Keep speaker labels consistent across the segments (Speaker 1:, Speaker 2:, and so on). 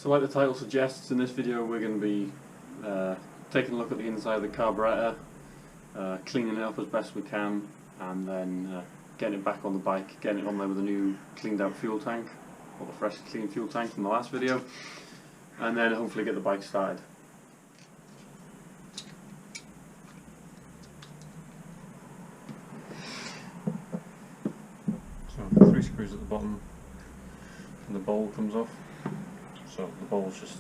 Speaker 1: So like the title suggests, in this video we're going to be taking a look at the inside of the carburetor, cleaning it up as best we can, and then getting it back on the bike, getting it on there with a new cleaned out fuel tank, or the freshly cleaned fuel tank from the last video, and then hopefully get the bike started. So 3 screws at the bottom and the bowl comes off. So the bowl's just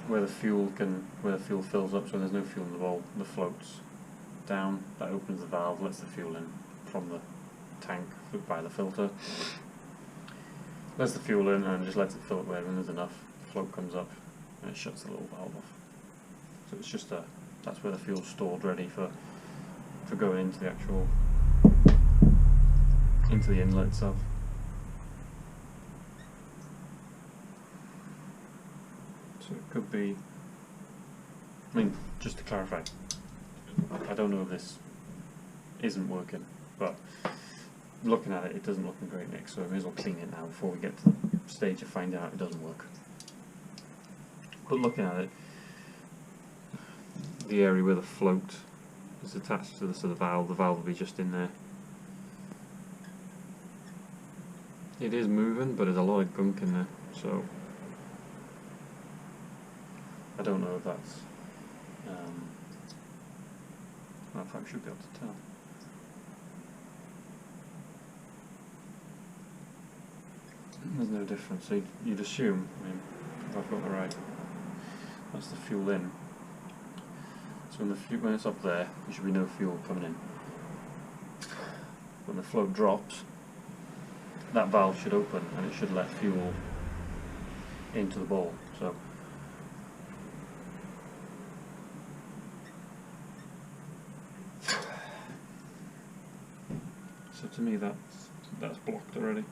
Speaker 1: where the fuel fills up, so there's no fuel in the bowl. The floats down, that opens the valve, lets the fuel in from the tank by the filter. Lets the fuel in and just lets it fill up there, and there's enough. The float comes up and it shuts the little valve off. So it's just that's where the fuel's stored, ready for going into the actual inlet itself. So it could be, I mean, just to clarify, I don't know if this isn't working, but looking at it, it doesn't look in great nick, so I may as well clean it now before we get to the stage of finding out it doesn't work. But looking at it, the area where the float is attached to the valve will be just in there. It is moving, but there's a lot of gunk in there, so I don't know if that's I should be able to tell. There's no difference, so you'd assume, I mean, if I've got the right, that's the fuel in. So when it's up there, there should be no fuel coming in. When the float drops, that valve should open and it should let fuel into the bowl. So to me that's blocked already.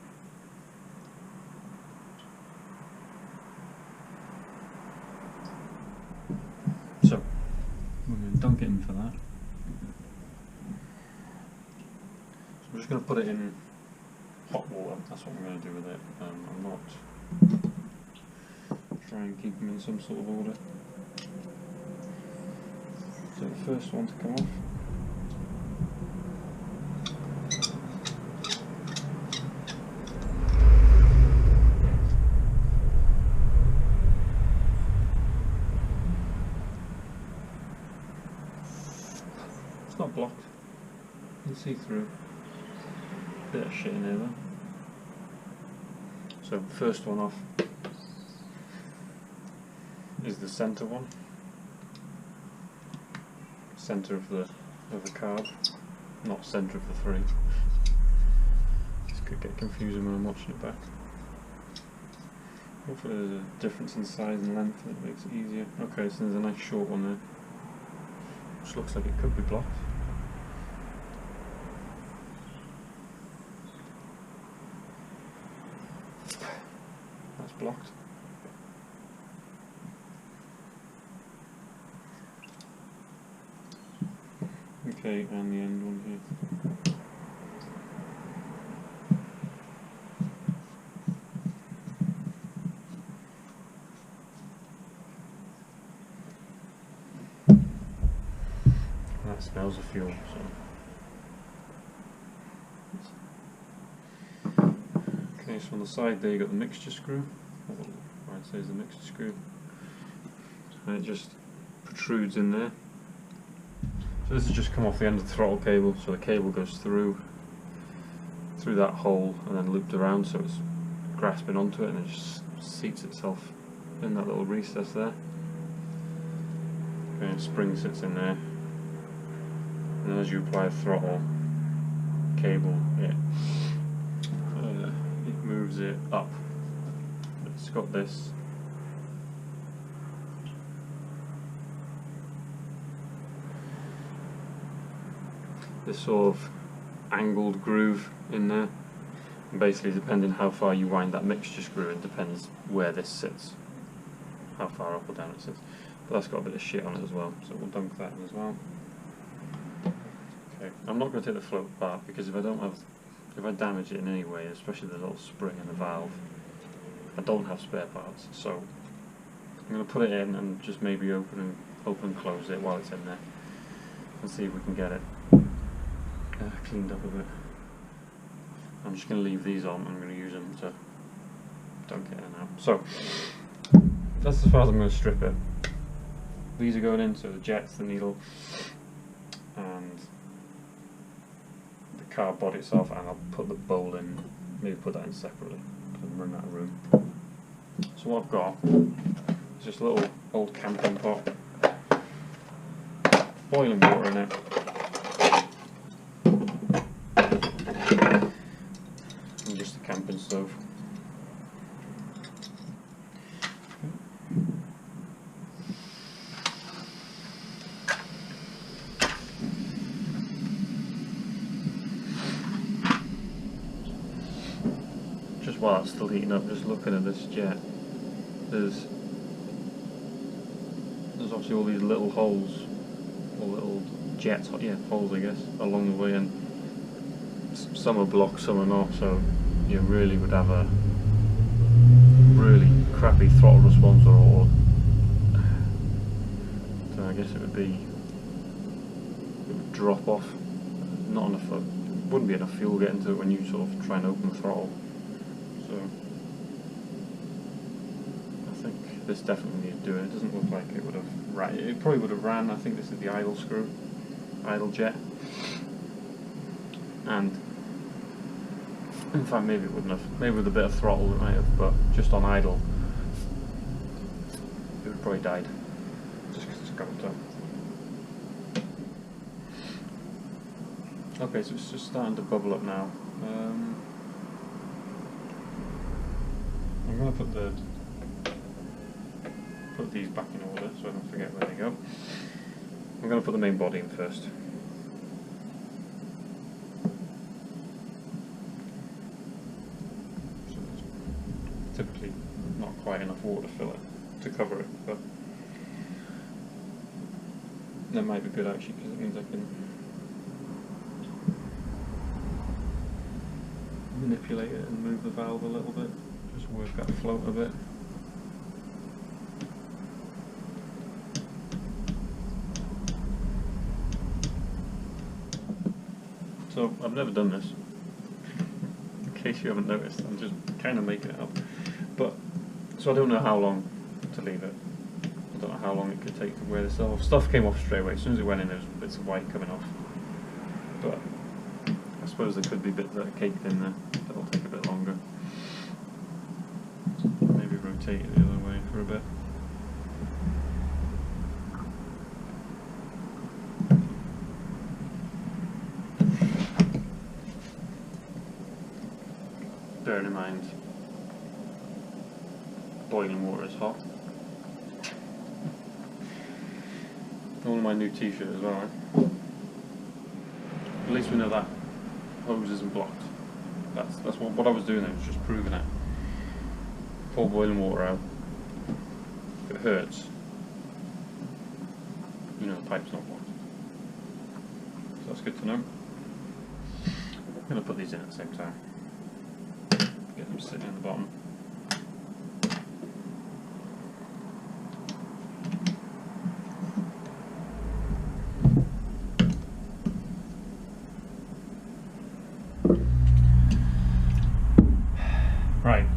Speaker 1: So we're going to dunk it in for that. So I'm just going to put it in hot water. That's what I'm going to do with it. I'm not trying and keep them in some sort of order. So the first one to come off. It's not blocked. You can see through. Bit of shit in there though. So first one off is the centre one. Centre of the carb, not centre of the 3. This could get confusing when I'm watching it back. Hopefully there's a difference in size and length and it makes it easier. Okay, so there's a nice short one there, which looks like it could be blocked. That's blocked. Okay, and the end one here. That smells of fuel, so. Okay, so on the side there you got the mixture screw, or I'd say is the mixture screw, and it just protrudes in there. So this has just come off the end of the throttle cable, so the cable goes through that hole and then looped around, so it's grasping onto it and it just seats itself in that little recess there. Okay, and spring sits in there, and then as you apply the throttle cable, it moves it up. It's got this sort of angled groove in there, and basically depending how far you wind that mixture screw, it depends where this sits, how far up or down it sits. But that's got a bit of shit on it as well, so we'll dunk that in as well. Okay, I'm not going to take the float apart because if I damage it in any way, especially the little spring and the valve, I don't have spare parts, so I'm going to put it in and just maybe open and close it while it's in there and see if we can get it cleaned up a bit. I'm just going to leave these on. I'm going to use them to dunk it in and out. So that's as far as I'm going to strip it. These are going in, so the jets, the needle, and the car body itself, and I'll put the bowl in, maybe put that in separately because I'm running out of room. So what I've got is just a little old camping pot, boiling water in it, and just a camping stove. Just while it's still heating up, just looking at this jet, there's obviously all these little holes, or little jets, yeah, holes I guess, along the way, and some are blocked, some are not, so you really would have a really crappy throttle response, or so I guess it would drop off, not enough, wouldn't be enough fuel getting to it when you sort of try and open the throttle. So I think this definitely needed doing. It doesn't look like it would have ran. It probably would have ran. I think this is the idle screw, idle jet, and in fact maybe it wouldn't have. Maybe with a bit of throttle it might have, but just on idle it would probably died just because it's covered up. Okay, so it's just starting to bubble up now. I'm going to put these back in order so I don't forget where they go. I'm going to put the main body in first. So there's typically not quite enough water to fill it, to cover it, but that might be good actually because it means I can manipulate it and move the valve a little bit. Just work that float a bit. So I've never done this, in case you haven't noticed. I'm just kind of making it up. But so I don't know how long to leave it. I don't know how long it could take to wear this off. Stuff came off straight away. As soon as it went in, there was bits of white coming off. But I suppose there could be bits that are caked in there. That'll take a bit longer. Maybe rotate it the other way for a bit. Bearing in mind, boiling water is hot. One of my new t-shirt as well, right? At least we know that hose isn't blocked. That's what I was doing there, was just proving it. Pour boiling water out. If it hurts, you know the pipe's not blocked. So that's good to know. I'm going to put these in at the same time. Get them sitting in the bottom. Right,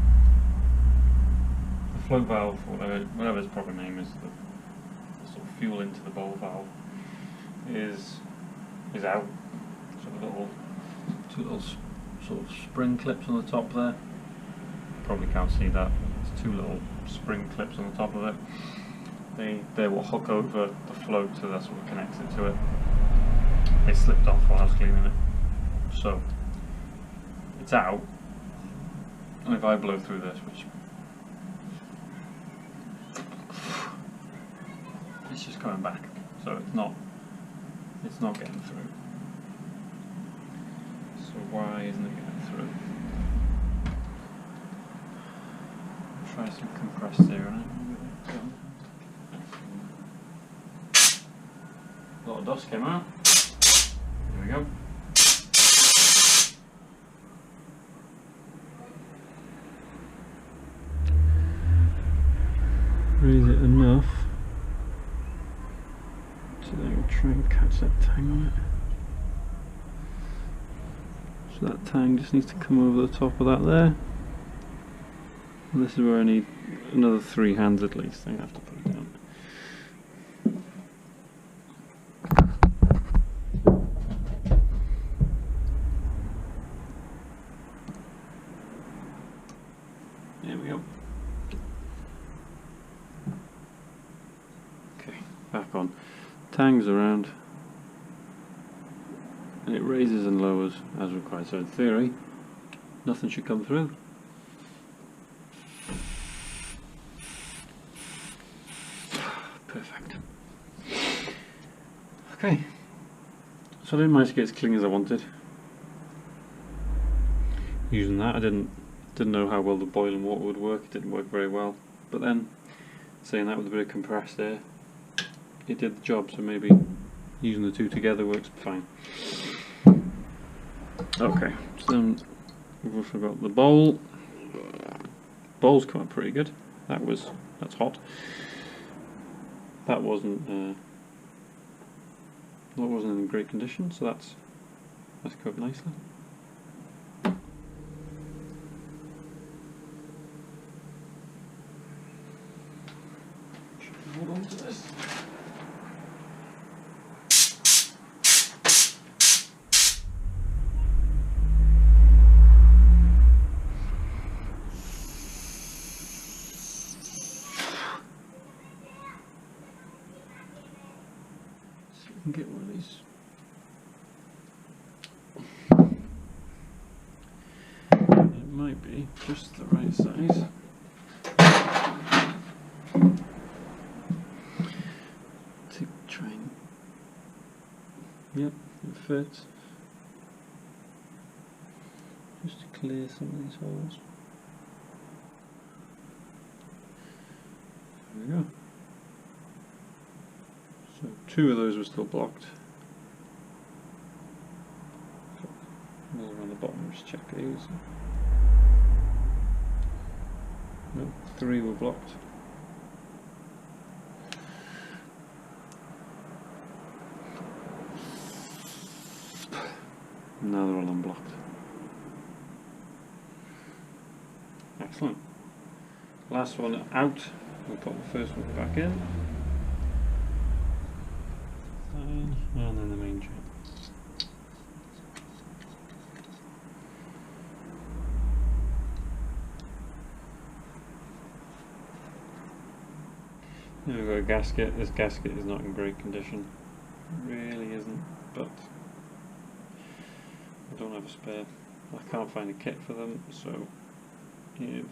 Speaker 1: the float valve, whatever its proper name is, the sort of fuel into the bowl valve is out. So two little sort of spring clips on the top there. Probably can't see that. There's two little spring clips on the top of it. They will hook over the float, so that's what connects it to it. They slipped off while I was cleaning it, so it's out. And if I blow through this, which it's just coming back, so it's not getting through. So why isn't it getting through? Try some compressed air on it. A lot of dust came out. There we go. set tang on it. So that tang just needs to come over the top of that there. And this is where I need another 3 hands at least. I'm going to have to put it down. There we go. Okay, back on. Tangs around. And it raises and lowers as required. So in theory, nothing should come through. Perfect. Okay. So I didn't manage to get as clean as I wanted. Using that, I didn't know how well the boiling water would work. It didn't work very well. But then, saying that with a bit of compressed air, it did the job. So maybe using the two together works fine. Okay, so then we've also got the bowl. Bowl's come out pretty good. That's hot. That wasn't in great condition, so that's cooked nicely. Hold on to this. Get one of these. It might be just the right size. To try and, yep, it fits. Just to clear some of these holes. There we go. So 2 of those were still blocked. Another on the bottom, just check these. No, 3 were blocked. Now they're all unblocked. Excellent. Last one out. We'll put the first one back in. And then the main chain. Then we've got a gasket. This gasket is not in great condition. It really isn't, but I don't have a spare. I can't find a kit for them, so if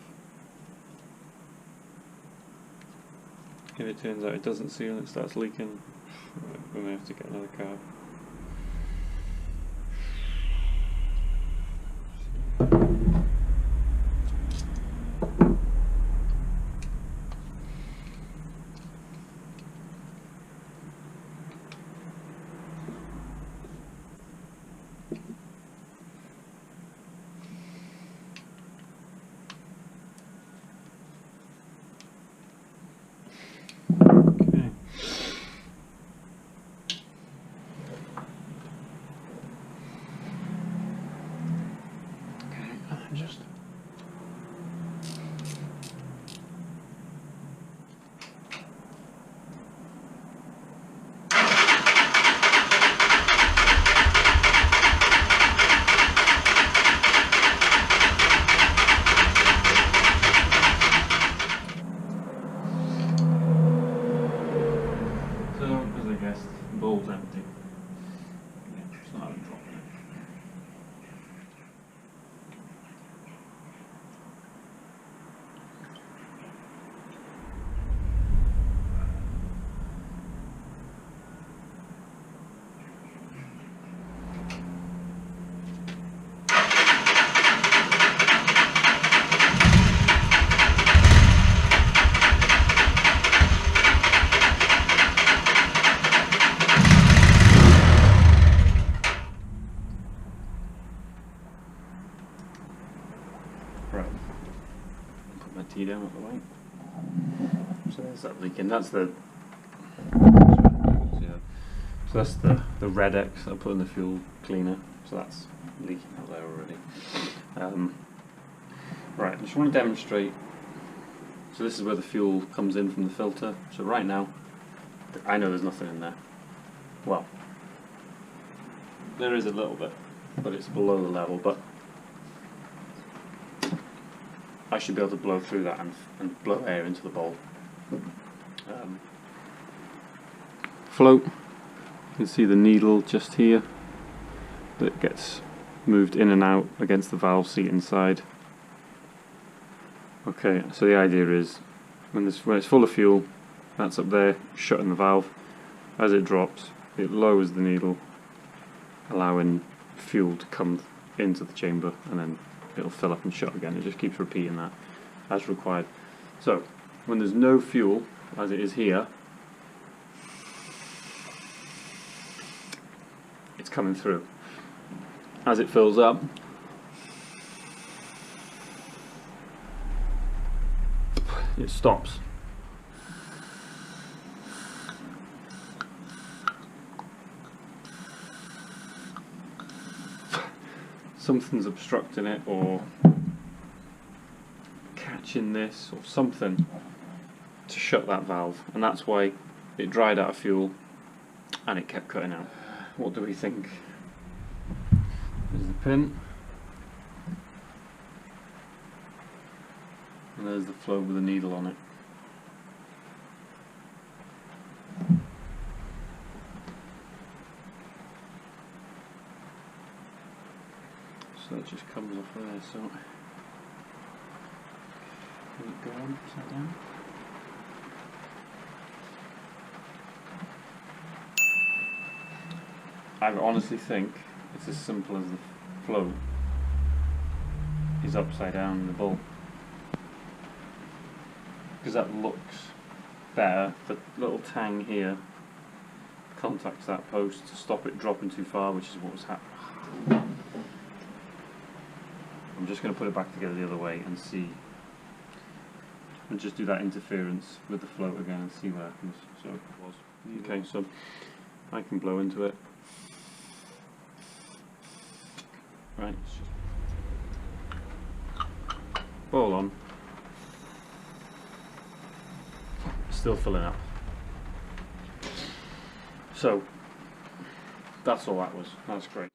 Speaker 1: it turns out it doesn't seal and it starts leaking, we're going to have to get another carb. Just so, as I guessed, the bowl's empty. Yeah, it's not a drop in it. Right, put my tea down with the light. So there's that leaking. That's the So that's the red X I put in the fuel cleaner, so that's leaking out there already. Right, I just want to demonstrate. So this is where the fuel comes in from the filter. So right now, I know there's nothing in there. Well, there is a little bit, but it's below the level, but I should be able to blow through that and blow air into the bowl. Float, you can see the needle just here that gets moved in and out against the valve seat inside. Okay, so the idea is when it's full of fuel, that's up there shutting the valve. As it drops, it lowers the needle, allowing fuel to come into the chamber, and then it'll fill up and shut again. It just keeps repeating that as required. So when there's no fuel, as it is here, it's coming through. As it fills up, it stops. Something's obstructing it or catching this or something to shut that valve, and that's why it dried out of fuel and it kept cutting out. What do we think? There's the pin, and there's the flow with the needle on it. So that just comes off there, so will it go on upside down? I honestly think it's as simple as the float is upside down in the bowl, because that looks better. The little tang here contacts that post to stop it dropping too far, which is what was happening. I'm just going to put it back together the other way and see, and just do that interference with the float again and see what happens. So it was okay. So I can blow into it. Right, it's just bowl on. Still filling up. So that's all that was. That's great.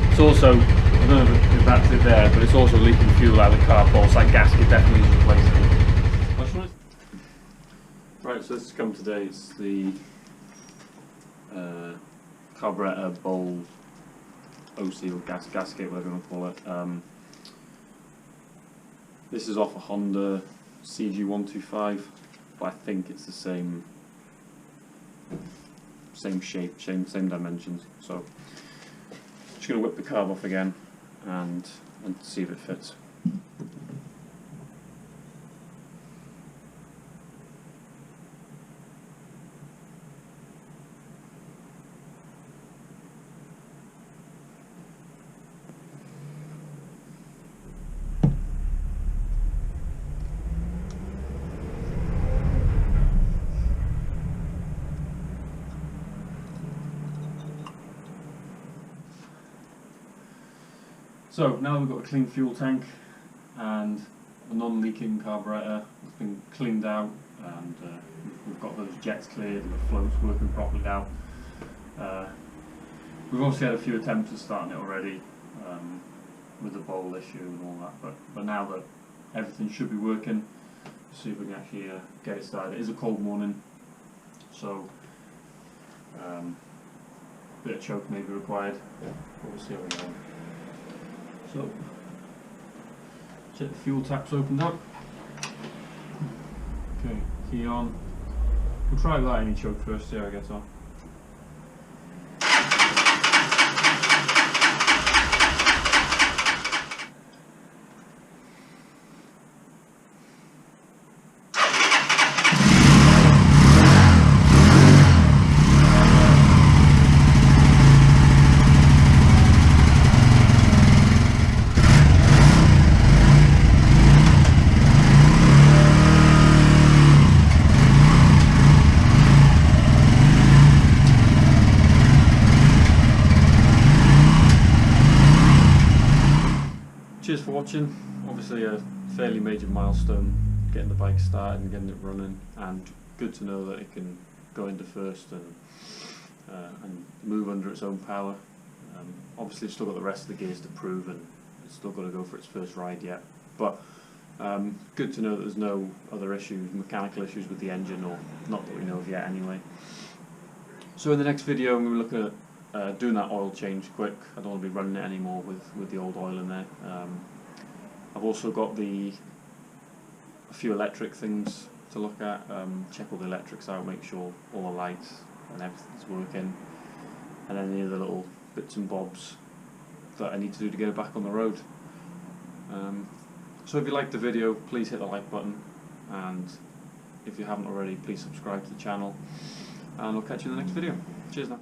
Speaker 1: It's also, I don't know if that's it there, but it's also leaking fuel out of the carburetor, so that gasket definitely needs replacing. Right, so this has come today. It's the carburetor bowl OC or gasket, whatever you want to call it. This is off a Honda CG125, but I think it's the same shape, same dimensions. So just going to whip the carb off again and see if it fits. So now we've got a clean fuel tank and a non-leaking carburetor that's been cleaned out, and we've got those jets cleared and the float's working properly now. We've obviously had a few attempts at starting it already with the bowl issue and all that, but now that everything should be working, let's see if we can actually get it started. It is a cold morning, so a bit of choke may be required, but we'll see how we go. So Check the fuel taps opened up. Okay, key on. We'll try without any choke first, see how it gets on. Cheers for watching. Obviously a fairly major milestone getting the bike started and getting it running, and good to know that it can go into first and move under its own power. Obviously it's still got the rest of the gears to prove, and it's still got to go for its first ride yet, but good to know that there's no other issues, mechanical issues with the engine, or not that we know of yet anyway. So in the next video I'm going to look at doing that oil change quick. I don't want to be running it anymore with the old oil in there. I've also got a few electric things to look at, check all the electrics out, make sure all the lights and everything's working, and then the other little bits and bobs that I need to do to get it back on the road. So if you liked the video, please hit the like button, and if you haven't already, please subscribe to the channel, and I'll catch you in the next video. Cheers now.